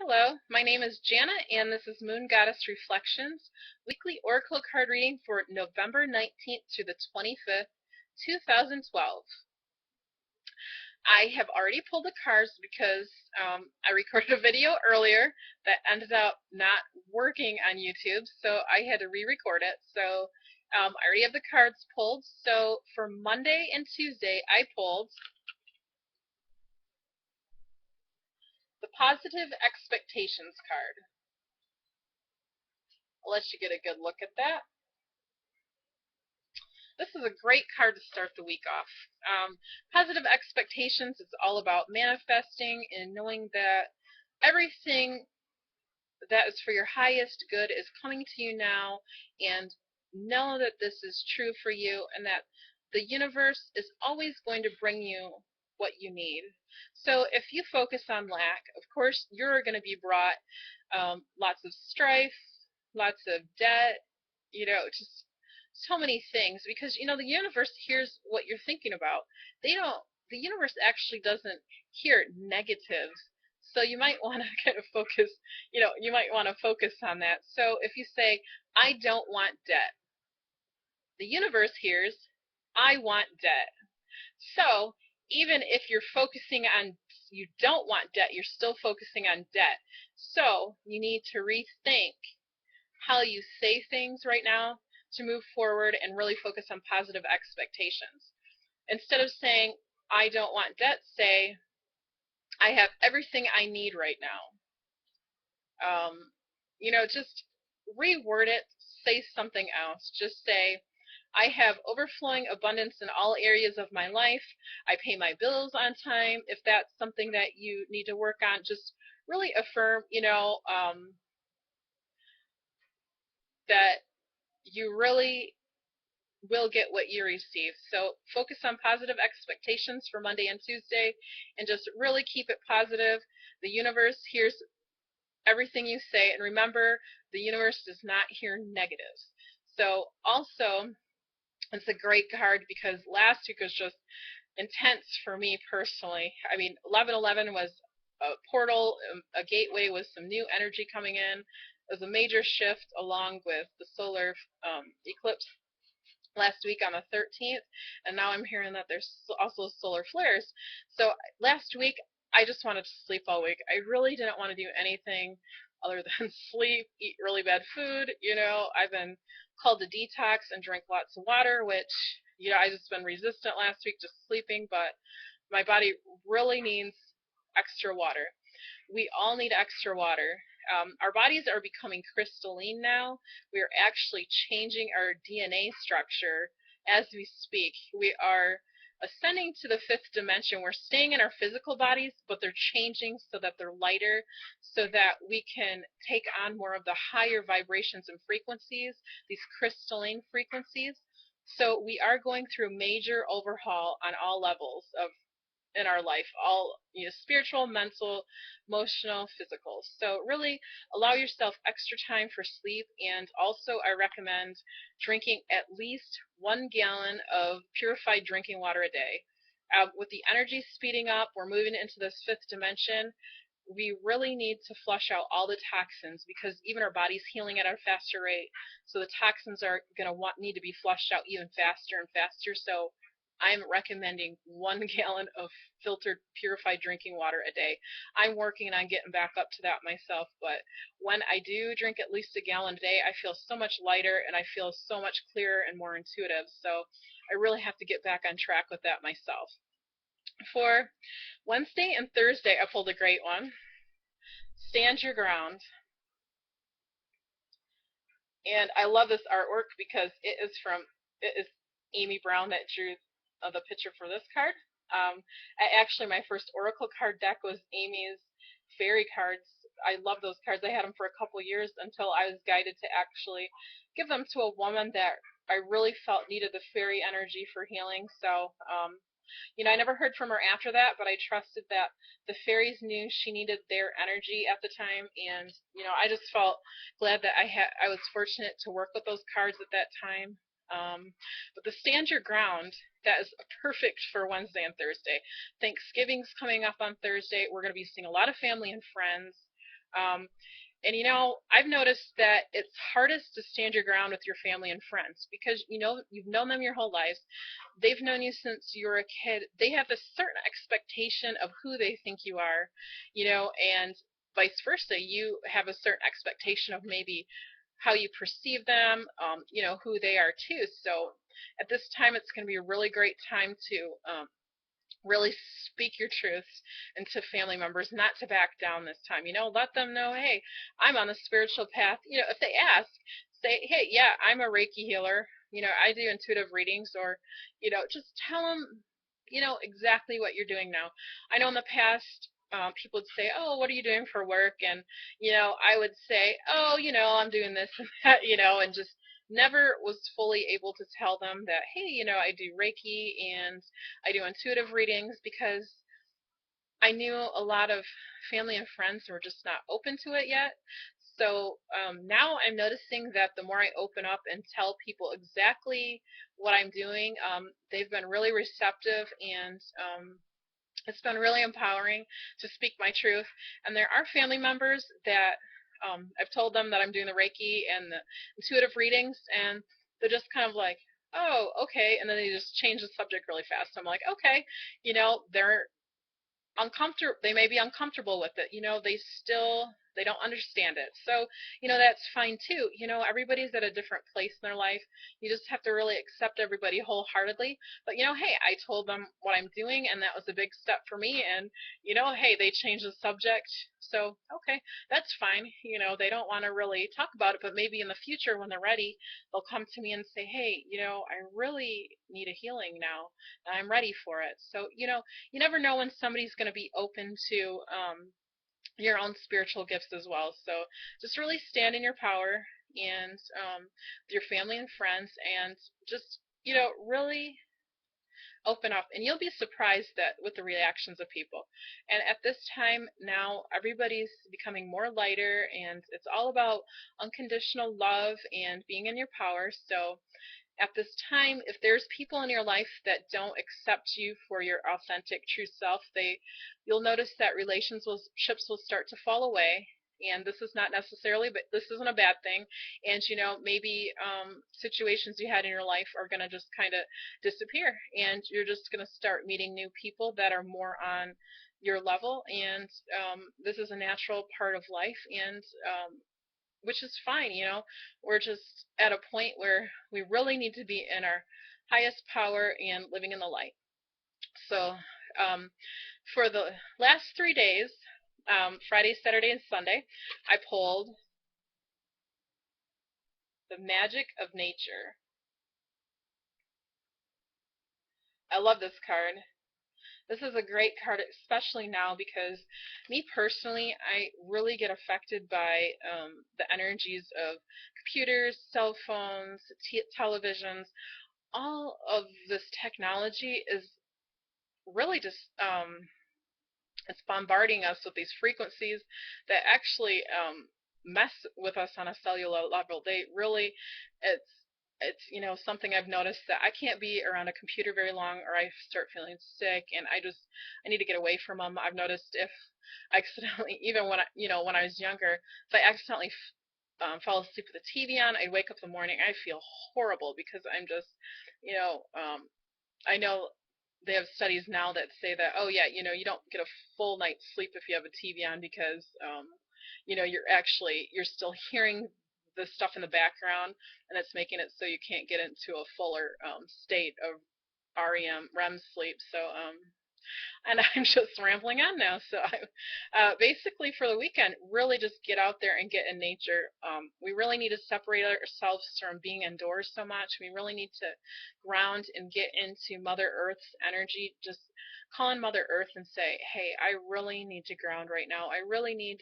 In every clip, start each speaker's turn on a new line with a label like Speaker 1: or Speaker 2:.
Speaker 1: Hello, my name is Jana, and this is Moon Goddess Reflections, weekly oracle card reading for November 19th through the 25th, 2012. I have already pulled the cards because I recorded a video earlier that ended up not working on YouTube, so I had to re-record it. So I already have the cards pulled. So for Monday and Tuesday, I pulled the Positive Expectations card. I'll let you get a good look at that. This is a great card to start the week off. Positive expectations is all about manifesting and knowing that everything that is for your highest good is coming to you now, and know that this is true for you and that the universe is always going to bring you what you need. So if you focus on lack, of course you're going to be brought lots of strife, lots of debt, just so many things, because the universe hears what you're thinking about. The universe actually doesn't hear negative, so you might want to kind of focus, you might want to focus on that. So if you say, I don't want debt, the universe hears, I want debt. So even if you're focusing on you don't want debt, you're still focusing on debt. So you need to rethink how you say things right now to move forward and really focus on positive expectations. Instead of saying, I don't want debt, say, I have everything I need right now. Just reword it, say something else. Just say, I have overflowing abundance in all areas of my life. I pay my bills on time. If that's something that you need to work on, just really affirm, that you really will get what you receive. So focus on positive expectations for Monday and Tuesday, and just really keep it positive. The universe hears everything you say, and remember, the universe does not hear negatives. So also, it's a great card because last week was just intense for me personally. I mean, 11/11 was a portal, a gateway with some new energy coming in. It was a major shift along with the solar eclipse last week on the 13th, and now I'm hearing that there's also solar flares. So last week, I just wanted to sleep all week. I really didn't want to do anything other than sleep, eat really bad food. I've been called to detox and drink lots of water, which, I just been resistant last week just sleeping, but my body really needs extra water. We all need extra water. Our bodies are becoming crystalline now. We are actually changing our DNA structure as we speak. We are ascending to the fifth dimension. We're staying in our physical bodies, but they're changing so that they're lighter, so that we can take on more of the higher vibrations and frequencies, these crystalline frequencies. So we are going through a major overhaul on all levels of in our life, all spiritual, mental, emotional, physical. So really allow yourself extra time for sleep, and also I recommend drinking at least 1 gallon of purified drinking water a day. With the energy speeding up, we're moving into this fifth dimension. We really need to flush out all the toxins, because even our body's healing at a faster rate, so the toxins are going to need to be flushed out even faster and faster. So I'm recommending 1 gallon of filtered, purified drinking water a day. I'm working on getting back up to that myself, but when I do drink at least a gallon a day, I feel so much lighter and I feel so much clearer and more intuitive. So I really have to get back on track with that myself. For Wednesday and Thursday, I pulled a great one. Stand your ground. And I love this artwork because it is Amy Brown that drew the picture for this card. Actually, my first oracle card deck was Amy's fairy cards. I love those cards. I had them for a couple years until I was guided to actually give them to a woman that I really felt needed the fairy energy for healing. So, I never heard from her after that, but I trusted that the fairies knew she needed their energy at the time, and I just felt glad that I was fortunate to work with those cards at that time. But the Stand Your Ground, that is perfect for Wednesday and Thursday. Thanksgiving's coming up on Thursday. We're going to be seeing a lot of family and friends. And I've noticed that it's hardest to stand your ground with your family and friends because you've known them your whole lives. They've known you since you were a kid. They have a certain expectation of who they think you are, and vice versa. You have a certain expectation of maybe how you perceive them, who they are too. So at this time, it's going to be a really great time to really speak your truths into family members, not to back down this time. Let them know, hey, I'm on the spiritual path. If they ask, say, hey, yeah, I'm a Reiki healer. I do intuitive readings, or, just tell them, exactly what you're doing now. I know in the past, people would say, oh, what are you doing for work? And, I would say, oh, I'm doing this and that, and just never was fully able to tell them that, hey, I do Reiki and I do intuitive readings, because I knew a lot of family and friends were just not open to it yet. So now I'm noticing that the more I open up and tell people exactly what I'm doing, they've been really receptive, and it's been really empowering to speak my truth. And there are family members that I've told them that I'm doing the Reiki and the intuitive readings, and they're just kind of like, oh, okay. And then they just change the subject really fast. I'm like, okay, they're uncomfortable. They may be uncomfortable with it. They don't understand it. So that's fine too. Everybody's at a different place in their life. You just have to really accept everybody wholeheartedly. But hey, I told them what I'm doing, and that was a big step for me. And hey, they changed the subject. So okay, that's fine. They don't want to really talk about it, but maybe in the future when they're ready, they'll come to me and say, hey, I really need a healing now, and I'm ready for it. So you never know when somebody's going to be open to your own spiritual gifts as well. So just really stand in your power, and with your family and friends, and just really open up, and you'll be surprised that with the reactions of people. And at this time now, everybody's becoming more lighter, and it's all about unconditional love and being in your power. So at this time, if there's people in your life that don't accept you for your authentic, true self, you'll notice that relationships will start to fall away. And this is not necessarily, but this isn't a bad thing. And maybe situations you had in your life are going to just kind of disappear, and you're just going to start meeting new people that are more on your level. And this is a natural part of life, and which is fine. We're just at a point where we really need to be in our highest power and living in the light. So for the last 3 days, Friday, Saturday, and Sunday, I pulled the Magic of Nature. I love this card. This is a great card, especially now, because me personally, I really get affected by the energies of computers, cell phones, televisions. All of this technology is really just it's bombarding us with these frequencies that actually mess with us on a cellular level. They really, it's something I've noticed, that I can't be around a computer very long, or I start feeling sick, and I need to get away from them. I've noticed if I accidentally, even when when I was younger, if I accidentally fall asleep with the TV on, I'd wake up in the morning, I feel horrible, because I'm just, you know, um, I know they have studies now that say that, oh yeah, you don't get a full night's sleep if you have a TV on, because you're still hearing the stuff in the background, and it's making it so you can't get into a fuller state of REM sleep. So and I'm just rambling on now. So basically for the weekend, really just get out there and get in nature. We really need to separate ourselves from being indoors so much. We really need to ground and get into Mother Earth's energy. Just call on Mother Earth and say, hey, I really need to ground right now. I really need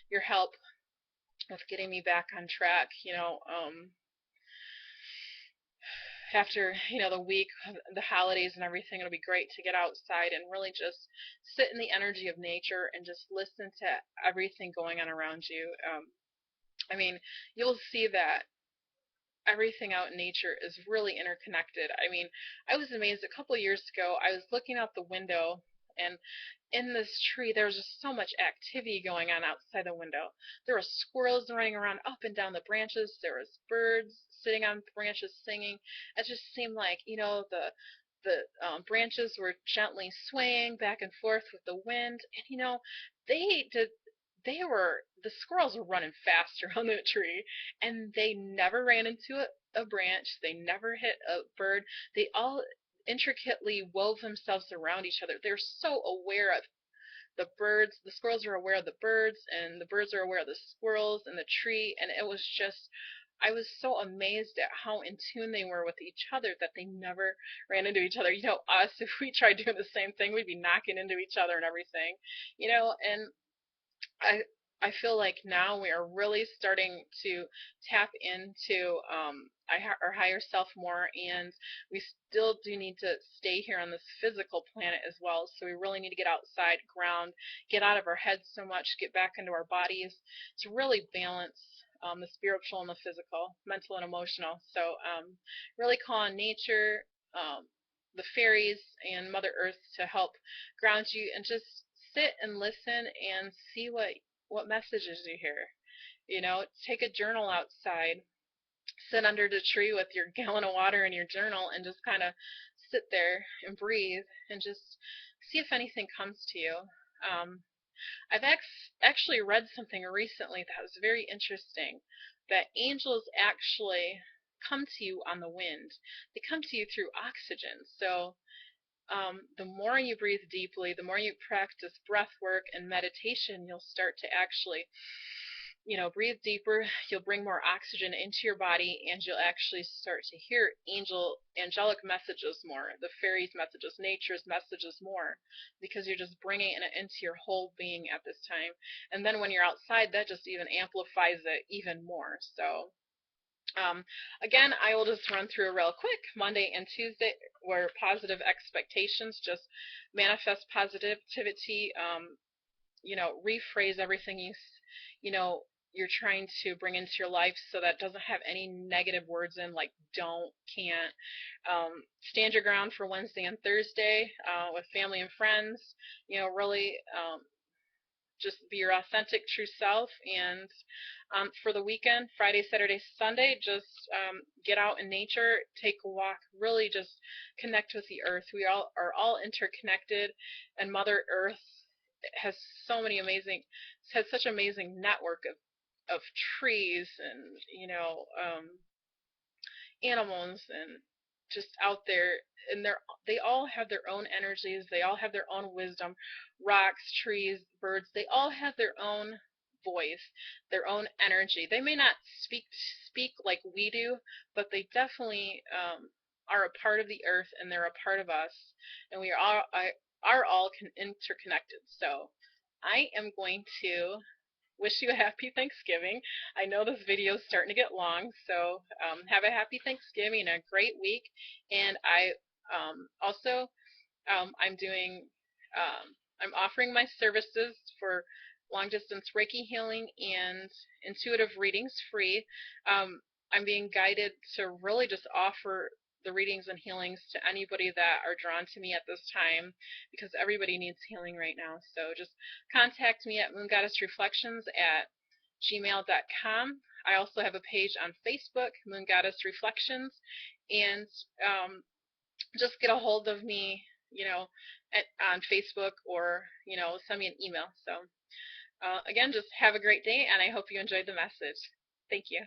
Speaker 1: your help with getting me back on track. After the week, the holidays and everything, it'll be great to get outside and really just sit in the energy of nature and just listen to everything going on around you. I mean, you'll see that everything out in nature is really interconnected. I mean, I was amazed a couple of years ago. I was looking out the window, and in this tree, there was just so much activity going on outside the window. There were squirrels running around up and down the branches. There was birds sitting on branches singing. It just seemed like, the branches were gently swaying back and forth with the wind. And they did. The squirrels were running fast around the tree, and they never ran into a branch. They never hit a bird. They all intricately wove themselves around each other. They're so aware of the birds. The squirrels are aware of the birds, and the birds are aware of the squirrels and the tree. And it was just, I was so amazed at how in tune they were with each other that they never ran into each other. Us, if we tried doing the same thing, we'd be knocking into each other and everything. And I I feel like now we are really starting to tap into our higher self more, and we still do need to stay here on this physical planet as well. So we really need to get outside, ground, get out of our heads so much, get back into our bodies to really balance the spiritual and the physical, mental and emotional. So really call on nature, the fairies, and Mother Earth to help ground you, and just sit and listen and see what messages you hear. Take a journal outside, sit under the tree with your gallon of water in your journal, and just kind of sit there and breathe and just see if anything comes to you. I've actually read something recently that was very interesting, that angels actually come to you on the wind. They come to you through oxygen. So the more you breathe deeply, the more you practice breath work and meditation, you'll start to actually, breathe deeper. You'll bring more oxygen into your body, and you'll actually start to hear angelic messages more, the fairies' messages, nature's messages more, because you're just bringing it into your whole being at this time. And then when you're outside, that just even amplifies it even more. So again, I will just run through real quick. Monday and Tuesday were positive expectations, just manifest positivity, rephrase everything you're trying to bring into your life, so that doesn't have any negative words in, like don't, can't. Stand your ground for Wednesday and Thursday with family and friends. Really just be your authentic true self. And for the weekend, Friday, Saturday, Sunday, just get out in nature, take a walk, really just connect with the earth. We all are all interconnected, and Mother Earth has has such an amazing network of trees and animals, and just out there, and they all have their own energies, they all have their own wisdom. Rocks, trees, birds, they all have their own voice, their own energy. They may not speak like we do, but they definitely are a part of the earth, and they're a part of us, and we are all interconnected. So I am going to wish you a happy Thanksgiving. I know this video is starting to get long, so have a happy Thanksgiving and a great week. And also I'm doing I'm offering my services for long distance Reiki healing and intuitive readings free. I'm being guided to really just offer the readings and healings to anybody that are drawn to me at this time, because everybody needs healing right now. So just contact me at moongoddessreflections@gmail.com. I also have a page on Facebook, Moon Goddess Reflections, and just get a hold of me, on Facebook, or send me an email. So again, just have a great day, and I hope you enjoyed the message. Thank you.